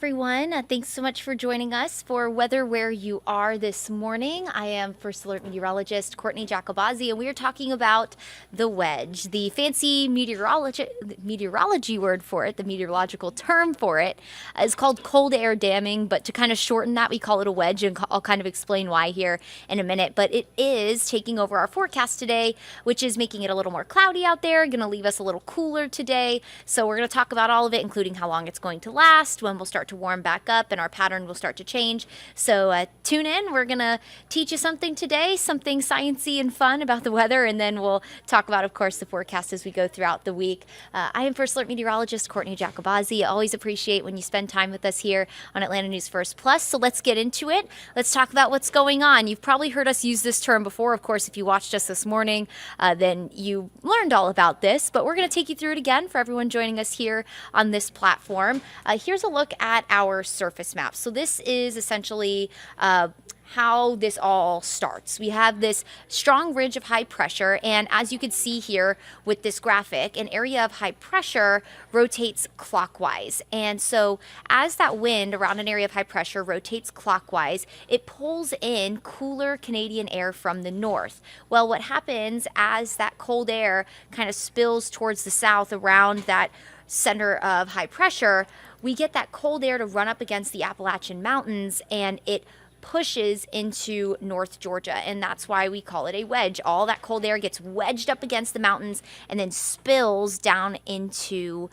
everyone. Thanks so much for joining us for Weather Where You Are this morning. I am First Alert Meteorologist Courteney Jacobazzi, and we are talking about the wedge. The fancy meteorology word for it, the meteorological term for it, is called cold air damming, but to kind of shorten that, we call it a wedge, and I'll kind of explain why here in a minute. But it is taking over our forecast today, which is making it a little more cloudy out there, going to leave us a little cooler today. So we're going to talk about all of it, including how long it's going to last, when we'll start to warm back up and our pattern will start to change. So tune in. We're going to teach you something today, something sciencey and fun about the weather, and then we'll talk about, of course, the forecast as we go throughout the week. I am First Alert Meteorologist Courteney Jacobazzi. Always appreciate when you spend time with us here on Atlanta News First Plus. So let's get into it. Let's talk about what's going on. You've probably heard us use this term before. Of course, if you watched us this morning, then you learned all about this, but we're going to take you through it again for everyone joining us here on this platform. Here's a look at our surface map. So this is essentially how this all starts. We have this strong ridge of high pressure, and as you can see here with this graphic, an area of high pressure rotates clockwise. And so as that wind around an area of high pressure rotates clockwise, it pulls in cooler Canadian air from the north. Well, what happens as that cold air kind of spills towards the south around that center of high pressure, we get that cold air to run up against the Appalachian Mountains, and it pushes into North Georgia, and that's why we call it a wedge. All that cold air gets wedged up against the mountains and then spills down into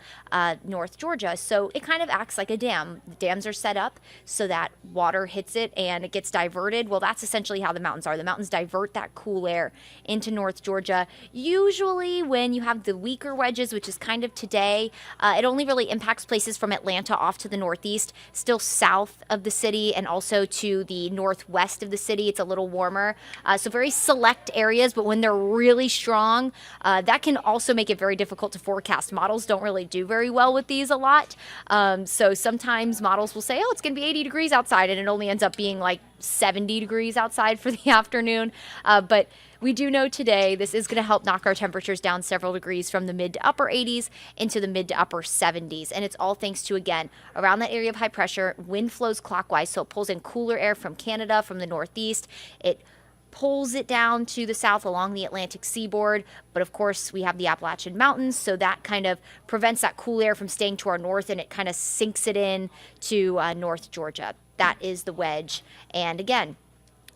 North Georgia. So it kind of acts like a dam. The dams are set up so that water hits it and it gets diverted. Well, that's essentially how the mountains are. The mountains divert that cool air into North Georgia. Usually when you have the weaker wedges, which is kind of today, it only really impacts places from Atlanta off to the northeast, still south of the city, and also to the northwest of the city. It's a little warmer. So very select areas, but when they're really strong, that can also make it very difficult to forecast. Models don't really do very well with these a lot. So sometimes models will say, oh, it's going to be 80 degrees outside, and it only ends up being like 70 degrees outside for the afternoon. But we do know today this is going to help knock our temperatures down several degrees from the mid to upper 80s into the mid to upper 70s. And it's all thanks to, again, around that area of high pressure, wind flows clockwise. So it pulls in cooler air from Canada, from the northeast. It pulls it down to the south along the Atlantic seaboard. But of course, we have the Appalachian Mountains, so that kind of prevents that cool air from staying to our north, and it kind of sinks it in to North Georgia. That is the wedge. And again,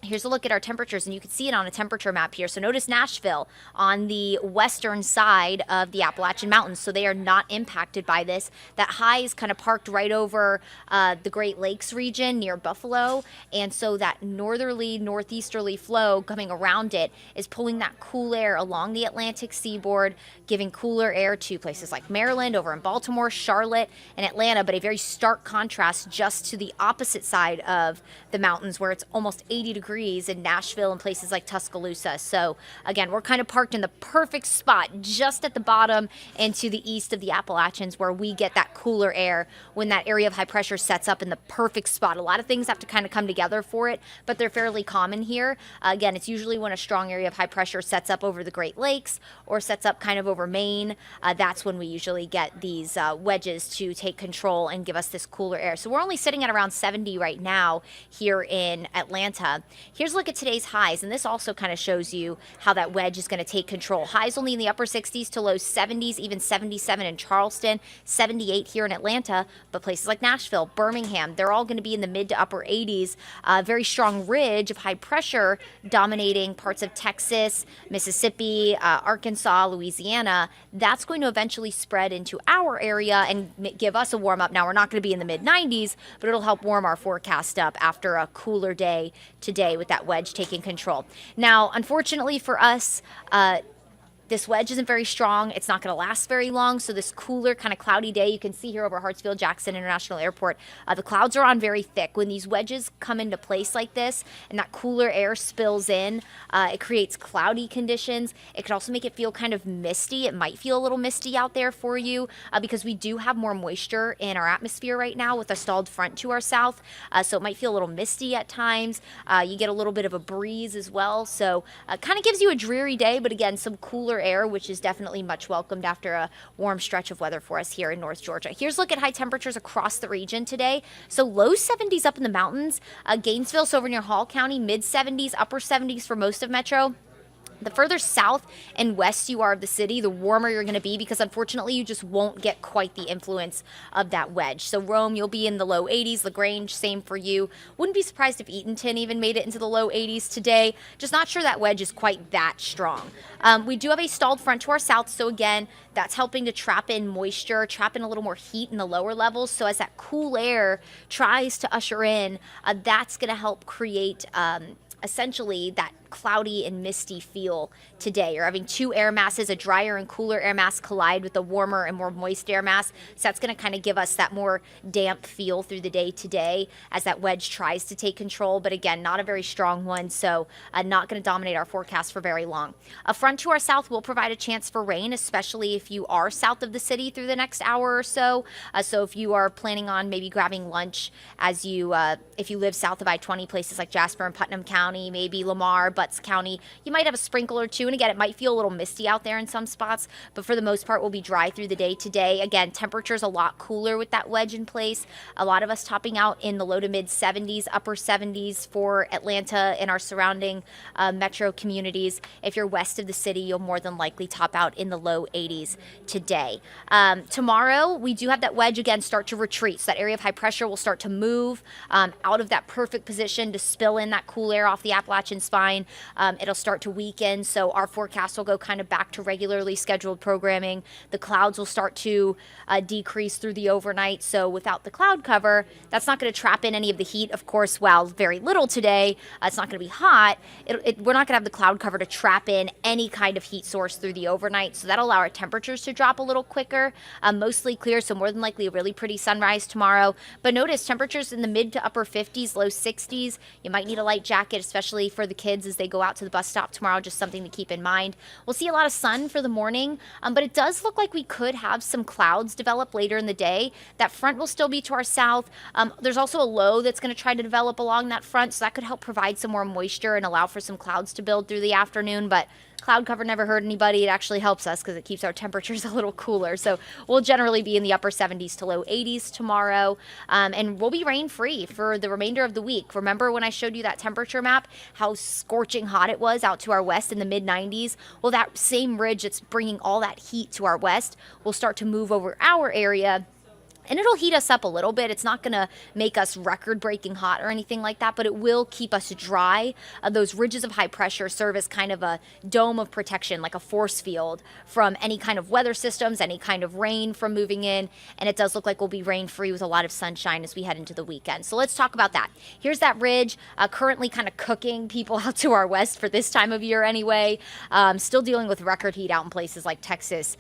here's a look at our temperatures, and you can see it on a temperature map here. So notice Nashville on the western side of the Appalachian Mountains, so they are not impacted by this. That high is kind of parked right over the Great Lakes region near Buffalo, and so that northerly, northeasterly flow coming around it is pulling that cool air along the Atlantic seaboard, giving cooler air to places like Maryland, over in Baltimore, Charlotte, and Atlanta, but a very stark contrast just to the opposite side of the mountains where it's almost 80 degrees in Nashville and places like Tuscaloosa. So again, we're kind of parked in the perfect spot just at the bottom and to the east of the Appalachians, where we get that cooler air when that area of high pressure sets up in the perfect spot. A lot of things have to kind of come together for it, but they're fairly common here. Again, it's usually when a strong area of high pressure sets up over the Great Lakes or sets up kind of over Maine. That's when we usually get these wedges to take control and give us this cooler air. So we're only sitting at around 70 right now here in Atlanta. Here's a look at today's highs, and this also kind of shows you how that wedge is going to take control. Highs only in the upper 60s to low 70s, even 77 in Charleston, 78 here in Atlanta, but places like Nashville, Birmingham, they're all going to be in the mid to upper 80s. Very strong ridge of high pressure dominating parts of Texas, Mississippi, Arkansas, Louisiana. That's going to eventually spread into our area and give us a warm up. Now, we're not going to be in the mid 90s, but it'll help warm our forecast up after a cooler day today with that wedge taking control. Now, unfortunately for us, this wedge isn't very strong. It's not going to last very long. So this cooler, kind of cloudy day, you can see here over Hartsfield-Jackson International Airport, the clouds are on very thick. When these wedges come into place like this and that cooler air spills in, it creates cloudy conditions. It could also make it feel kind of misty. It might feel a little misty out there for you because we do have more moisture in our atmosphere right now with a stalled front to our south. So it might feel a little misty at times. You get a little bit of a breeze as well. So it kind of gives you a dreary day, but again, some cooler cooler air, which is definitely much welcomed after a warm stretch of weather for us here in North Georgia. Here's a look at high temperatures across the region today. So low 70s up in the mountains. Gainesville, so over near Hall County, mid 70s, upper 70s for most of Metro. The further south and west you are of the city, the warmer you're going to be, because unfortunately you just won't get quite the influence of that wedge. So Rome, you'll be in the low 80s. LaGrange, same for you. Wouldn't be surprised if Eatonton even made it into the low 80s today. Just not sure that wedge is quite that strong. We do have a stalled front to our south, so again, that's helping to trap in moisture, trap in a little more heat in the lower levels. So as that cool air tries to usher in, that's going to help create essentially that cloudy and misty feel today. You're having two air masses, a drier and cooler air mass collide with a warmer and more moist air mass. So that's going to kind of give us that more damp feel through the day today as that wedge tries to take control. But again, not a very strong one, so not going to dominate our forecast for very long. A front to our south will provide a chance for rain, especially if you are south of the city through the next hour or so. So if you are planning on maybe grabbing lunch as you, if you live south of I-20, places like Jasper and Putnam County, maybe Lamar, Butts County, you might have a sprinkle or two. And again, it might feel a little misty out there in some spots, but for the most part, we'll be dry through the day today. Again, temperatures a lot cooler with that wedge in place. A lot of us topping out in the low to mid 70s, upper 70s for Atlanta and our surrounding metro communities. If you're west of the city, you'll more than likely top out in the low 80s today. Tomorrow, we do have that wedge again start to retreat. So that area of high pressure will start to move out of that perfect position to spill in that cool air off the Appalachian spine. It'll start to weaken, so our forecast will go kind of back to regularly scheduled programming. The clouds will start to decrease through the overnight, so without the cloud cover, that's not going to trap in any of the heat. Of course, while very little today, it's not going to be hot. We're not going to have the cloud cover to trap in any kind of heat source through the overnight, so that'll allow our temperatures to drop a little quicker. Mostly clear, so more than likely a really pretty sunrise tomorrow. But notice temperatures in the mid to upper 50s, low 60s. You might need a light jacket, especially for the kids as they go out to the bus stop tomorrow, just something to keep in mind. We'll see a lot of sun for the morning, but it does look like we could have some clouds develop later in the day. That front will still be to our south. There's also a low that's going to try to develop along that front, so that could help provide some more moisture and allow for some clouds to build through the afternoon, but cloud cover never hurt anybody. It actually helps us because it keeps our temperatures a little cooler. So we'll generally be in the upper 70s to low 80s tomorrow, and we'll be rain-free for the remainder of the week. Remember when I showed you that temperature map, how scorching hot it was out to our west in the mid-90s? Well, that same ridge that's bringing all that heat to our west will start to move over our area, and it'll heat us up a little bit. It's not going to make us record-breaking hot or anything like that, but it will keep us dry. Those ridges of high pressure serve as kind of a dome of protection, like a force field from any kind of weather systems, any kind of rain from moving in, and it does look like we'll be rain-free with a lot of sunshine as we head into the weekend. So let's talk about that. Here's that ridge currently kind of cooking people out to our west for this time of year anyway. Still dealing with record heat out in places like Texas,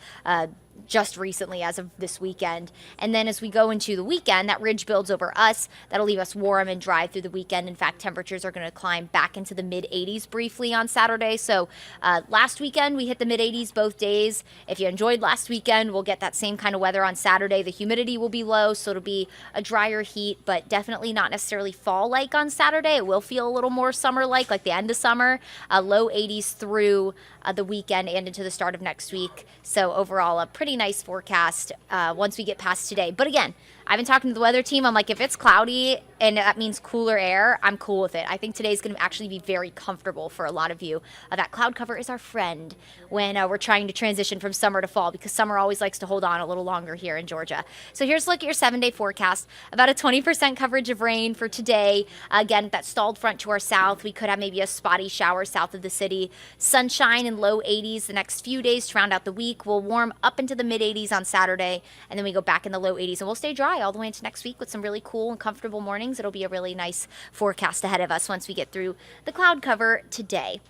just recently as of this weekend. And then as we go into the weekend, that ridge builds over us. That'll leave us warm and dry through the weekend. In fact, temperatures are going to climb back into the mid-80s briefly on Saturday. So last weekend, we hit the mid-80s both days. If you enjoyed last weekend, we'll get that same kind of weather on Saturday. The humidity will be low, so it'll be a drier heat, but definitely not necessarily fall-like on Saturday. It will feel a little more summer-like the end of summer. Low 80s through the weekend and into the start of next week. So overall, a pretty nice forecast once we get past today. But again, I've been talking to the weather team. I'm like, if it's cloudy and that means cooler air, I'm cool with it. I think today's going to actually be very comfortable for a lot of you. That cloud cover is our friend when we're trying to transition from summer to fall, because summer always likes to hold on a little longer here in Georgia. So here's a look at your 7-day forecast. About a 20% coverage of rain for today. Again, that stalled front to our south, we could have maybe a spotty shower south of the city. Sunshine in low 80s the next few days to round out the week. We'll warm up into the mid 80s on Saturday, and then we go back in the low 80s, and we'll stay dry all the way into next week with some really cool and comfortable mornings. It'll be a really nice forecast ahead of us once we get through the cloud cover today.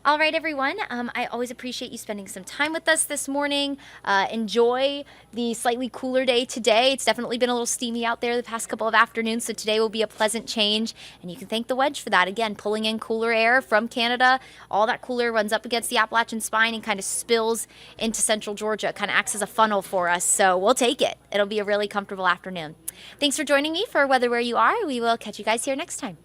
All right, everyone. I always appreciate you spending some time with us this morning. Enjoy the slightly cooler day today. It's definitely been a little steamy out there the past couple of afternoons, so today will be a pleasant change, and you can thank the wedge for that. Again, pulling in cooler air from Canada. All that cooler runs up against the Appalachian spine and kind of spills into central Georgia. Kind of acts as a funnel for us, so we'll take it. It'll be a really comfortable afternoon. Thanks for joining me for Weather Where You Are. We will catch you guys here next time.